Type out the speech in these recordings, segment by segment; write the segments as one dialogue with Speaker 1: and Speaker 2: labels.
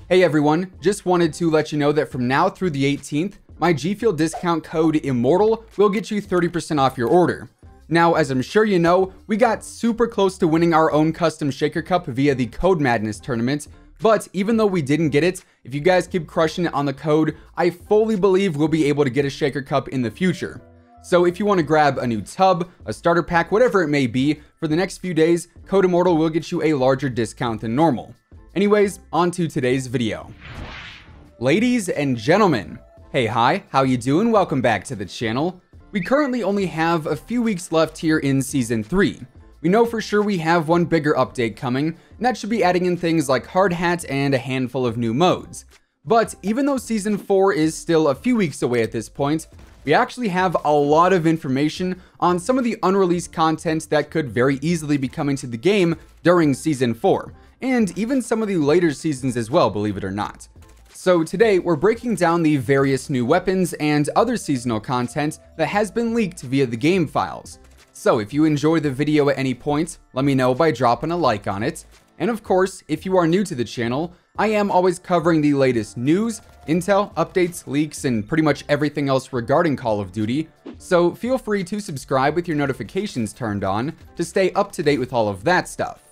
Speaker 1: Hey everyone, just wanted to let you know that from now through the 18th, my G Fuel discount code IMMORTAL will get you 30% off your order. Now, as I'm sure you know, we got super close to winning our own custom Shaker Cup via the Code Madness tournament, but even though we didn't get it, if you guys keep crushing it on the code, I fully believe we'll be able to get a Shaker Cup in the future. So if you want to grab a new tub, a starter pack, whatever it may be, for the next few days, Code IMMORTAL will get you a larger discount than normal. Anyways, on to today's video. Ladies and gentlemen, hey, hi, how you doing? Welcome back to the channel. We currently only have a few weeks left here in Season 3. We know for sure we have one bigger update coming, and that should be adding in things like Hard Hat and a handful of new modes. But even though Season 4 is still a few weeks away at this point, we actually have a lot of information on some of the unreleased content that could very easily be coming to the game during Season 4, and even some of the later seasons as well, believe it or not. So today, we're breaking down the various new weapons and other seasonal content that has been leaked via the game files. So if you enjoy the video at any point, let me know by dropping a like on it. And of course, if you are new to the channel, I am always covering the latest news, intel, updates, leaks, and pretty much everything else regarding Call of Duty. So feel free to subscribe with your notifications turned on to stay up to date with all of that stuff.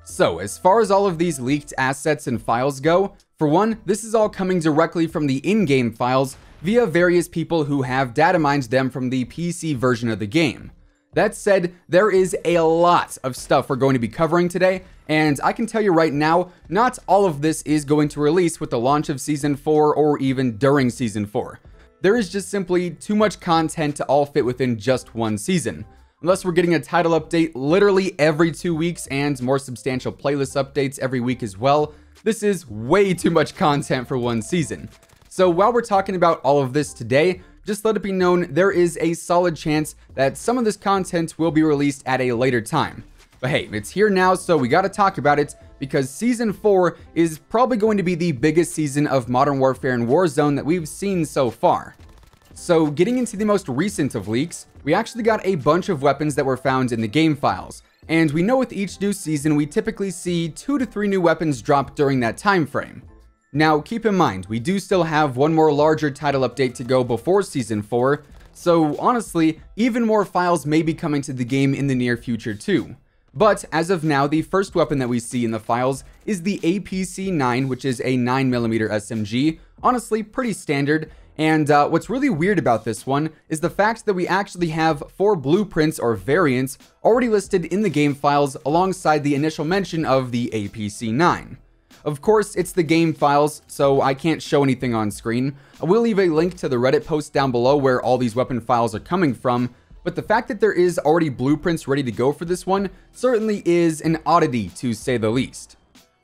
Speaker 1: So as far as all of these leaked assets and files go, for one, this is all coming directly from the in-game files via various people who have data mined them from the PC version of the game. That said, there is a lot of stuff we're going to be covering today, and I can tell you right now, not all of this is going to release with the launch of Season 4 or even during Season 4. There is just simply too much content to all fit within just one season. Unless we're getting a title update literally every 2 weeks and more substantial playlist updates every week as well, this is way too much content for one season. So while we're talking about all of this today, just let it be known there is a solid chance that some of this content will be released at a later time. But hey, it's here now, so we gotta talk about it because Season 4 is probably going to be the biggest season of Modern Warfare and Warzone that we've seen so far. So getting into the most recent of leaks, we actually got a bunch of weapons that were found in the game files. And we know with each new season, we typically see 2 to 3 new weapons drop during that time frame. Now, keep in mind, we do still have one more larger title update to go before Season 4, so honestly, even more files may be coming to the game in the near future too. But as of now, the first weapon that we see in the files is the APC-9, which is a 9mm SMG, honestly pretty standard, and what's really weird about this one is the fact that we actually have 4 blueprints or variants already listed in the game files alongside the initial mention of the APC-9. Of course, it's the game files, so I can't show anything on screen. I will leave a link to the Reddit post down below where all these weapon files are coming from, but the fact that there is already blueprints ready to go for this one certainly is an oddity to say the least.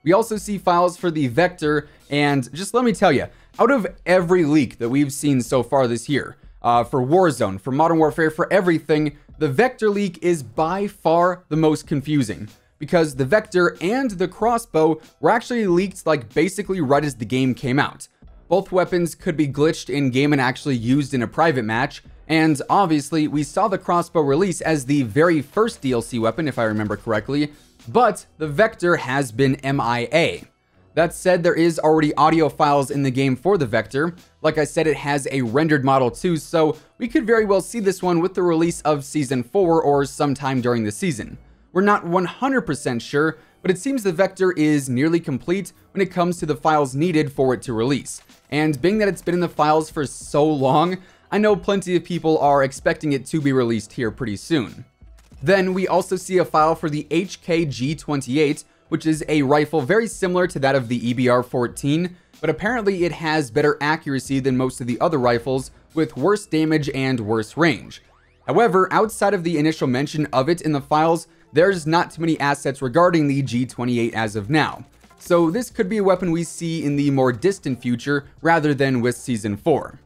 Speaker 1: We also see files for the Vector, and just let me tell you, out of every leak that we've seen so far this year, for Warzone, for Modern Warfare, for everything, the Vector leak is by far the most confusing. Because the Vector and the crossbow were actually leaked like basically right as the game came out. Both weapons could be glitched in game and actually used in a private match, and obviously we saw the crossbow release as the very first DLC weapon if I remember correctly, but the Vector has been MIA. That said, there is already audio files in the game for the Vector. Like I said, it has a rendered model too, so we could very well see this one with the release of Season 4 or sometime during the season. We're not 100% sure, but it seems the Vector is nearly complete when it comes to the files needed for it to release. And being that it's been in the files for so long, I know plenty of people are expecting it to be released here pretty soon. Then we also see a file for the HKG-28, which is a rifle very similar to that of the EBR-14, but apparently it has better accuracy than most of the other rifles, with worse damage and worse range. However, outside of the initial mention of it in the files, there's not too many assets regarding the G28 as of now. So this could be a weapon we see in the more distant future rather than with Season 4.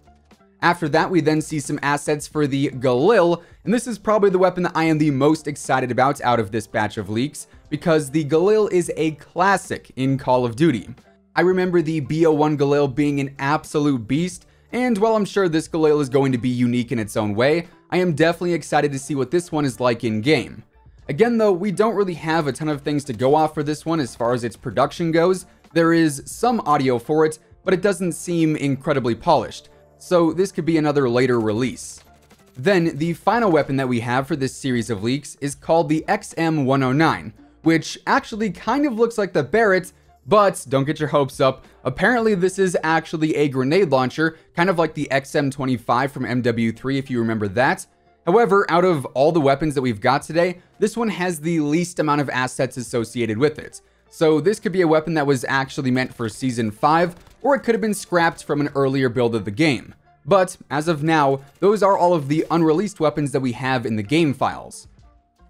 Speaker 1: After that, we then see some assets for the Galil, and this is probably the weapon that I am the most excited about out of this batch of leaks, because the Galil is a classic in Call of Duty. I remember the BO1 Galil being an absolute beast, and while I'm sure this Galil is going to be unique in its own way, I am definitely excited to see what this one is like in-game. Again though, we don't really have a ton of things to go off for this one as far as its production goes, There is some audio for it, but it doesn't seem incredibly polished, so this could be another later release. Then, the final weapon that we have for this series of leaks is called the XM109, which actually kind of looks like the Barrett, but don't get your hopes up. Apparently, this is actually a grenade launcher, kind of like the XM25 from MW3, if you remember that. However, out of all the weapons that we've got today, this one has the least amount of assets associated with it. So this could be a weapon that was actually meant for Season 5, or it could have been scrapped from an earlier build of the game. But, as of now, those are all of the unreleased weapons that we have in the game files.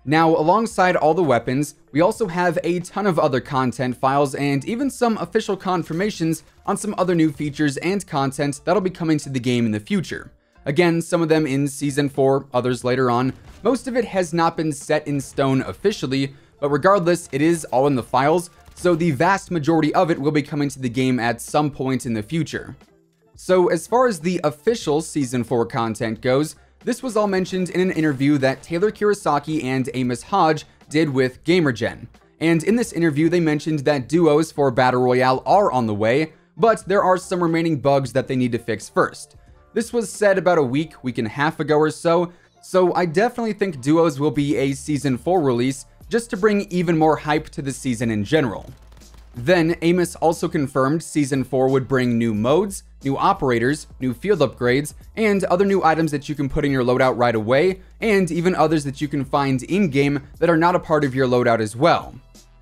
Speaker 1: Now, alongside all the weapons, we also have a ton of other content files and even some official confirmations on some other new features and content that'll be coming to the game in the future. Again, some of them in Season 4, others later on. Most of it has not been set in stone officially, but regardless, it is all in the files, so the vast majority of it will be coming to the game at some point in the future. So as far as the official Season 4 content goes, this was all mentioned in an interview that Taylor Kurosaki and Amos Hodge did with GamerGen. And in this interview, they mentioned that duos for Battle Royale are on the way, but there are some remaining bugs that they need to fix first. This was said about a week and a half ago or so I definitely think duos will be a Season 4 release just to bring even more hype to the season in general. Then, Amos also confirmed Season 4 would bring new modes, new operators, new field upgrades, and other new items that you can put in your loadout right away, and even others that you can find in-game that are not a part of your loadout as well.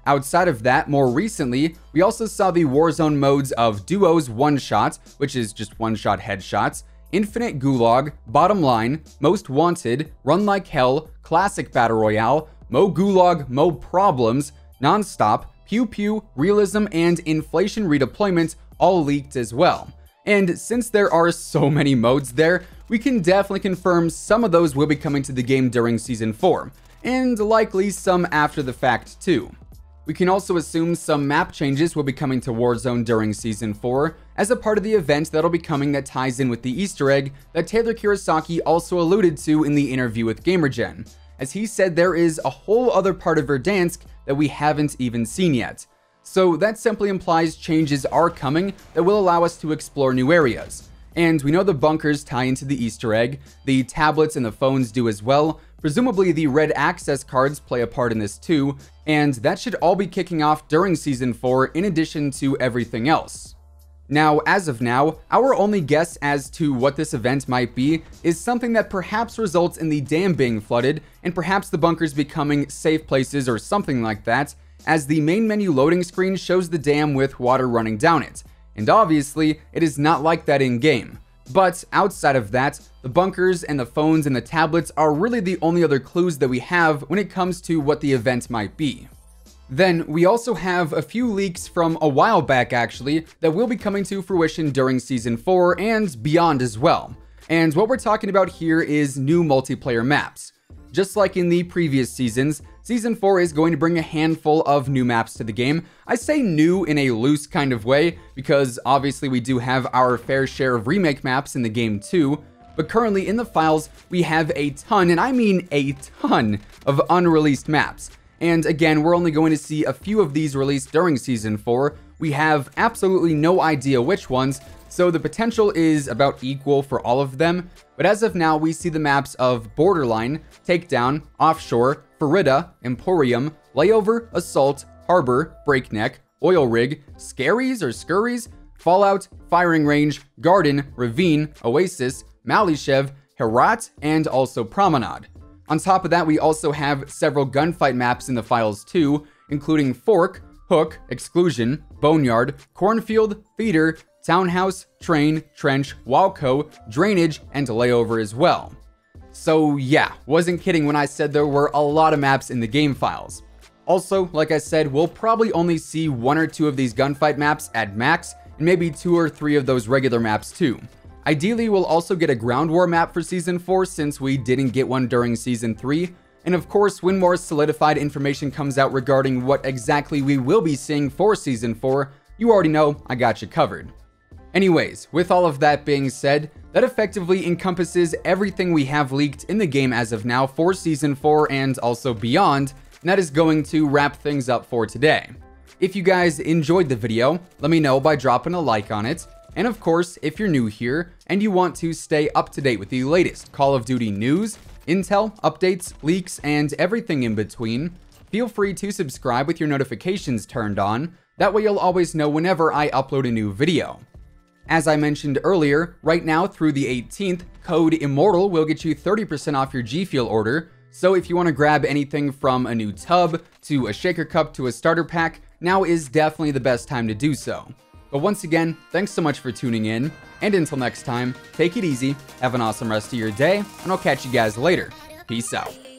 Speaker 1: Outside of that, more recently, we also saw the Warzone modes of Duos One-Shot, which is just one-shot headshots, Infinite Gulag, Bottom Line, Most Wanted, Run Like Hell, Classic Battle Royale, Mo Gulag, Mo Problems, Nonstop, Pew Pew, Realism, and Inflation Redeployment all leaked as well. And since there are so many modes there, we can definitely confirm some of those will be coming to the game during Season 4, and likely some after the fact too. We can also assume some map changes will be coming to Warzone during Season 4 as a part of the event that'll be coming that ties in with the Easter egg that Taylor Kurosaki also alluded to in the interview with GamerGen, as he said there is a whole other part of Verdansk that we haven't even seen yet. So that simply implies changes are coming that will allow us to explore new areas. And we know the bunkers tie into the Easter egg, the tablets and the phones do as well, presumably the red access cards play a part in this too, and that should all be kicking off during Season 4 in addition to everything else. Now, as of now, our only guess as to what this event might be is something that perhaps results in the dam being flooded and perhaps the bunkers becoming safe places or something like that, as the main menu loading screen shows the dam with water running down it. And obviously, it is not like that in-game. But outside of that, the bunkers and the phones and the tablets are really the only other clues that we have when it comes to what the event might be. Then, we also have a few leaks from a while back actually that will be coming to fruition during Season 4 and beyond as well. And what we're talking about here is new multiplayer maps. Just like in the previous seasons, Season 4 is going to bring a handful of new maps to the game. I say new in a loose kind of way, because obviously we do have our fair share of remake maps in the game too, but currently in the files, we have a ton, and I mean a ton, of unreleased maps. And again, we're only going to see a few of these released during Season 4. We have absolutely no idea which ones, so the potential is about equal for all of them. But as of now, we see the maps of Borderline, Takedown, Offshore, Ferrita, Emporium, Layover, Assault, Harbor, Breakneck, Oil Rig, Scaries or Scurries, Fallout, Firing Range, Garden, Ravine, Oasis, Malishev, Herat, and also Promenade. On top of that, we also have several gunfight maps in the files too, including Fork, Hook, Exclusion, Boneyard, Cornfield, Feeder, Townhouse, Train, Trench, Walco, Drainage, and Layover as well. So yeah, wasn't kidding when I said there were a lot of maps in the game files. Also, like I said, we'll probably only see 1 or 2 of these gunfight maps at max, and maybe 2 or 3 of those regular maps too. Ideally, we'll also get a ground war map for Season 4 since we didn't get one during Season 3. And of course, when more solidified information comes out regarding what exactly we will be seeing for Season 4, you already know I got you covered. Anyways, with all of that being said, that effectively encompasses everything we have leaked in the game as of now for Season 4 and also beyond, and that is going to wrap things up for today. If you guys enjoyed the video, let me know by dropping a like on it. And of course, if you're new here and you want to stay up to date with the latest Call of Duty news, intel, updates, leaks, and everything in between, feel free to subscribe with your notifications turned on. That way you'll always know whenever I upload a new video. As I mentioned earlier, right now through the 18th, code IMMORTAL will get you 30% off your G Fuel order. So if you want to grab anything from a new tub, to a shaker cup, to a starter pack, now is definitely the best time to do so. But once again, thanks so much for tuning in, and until next time, take it easy, have an awesome rest of your day, and I'll catch you guys later. Peace out.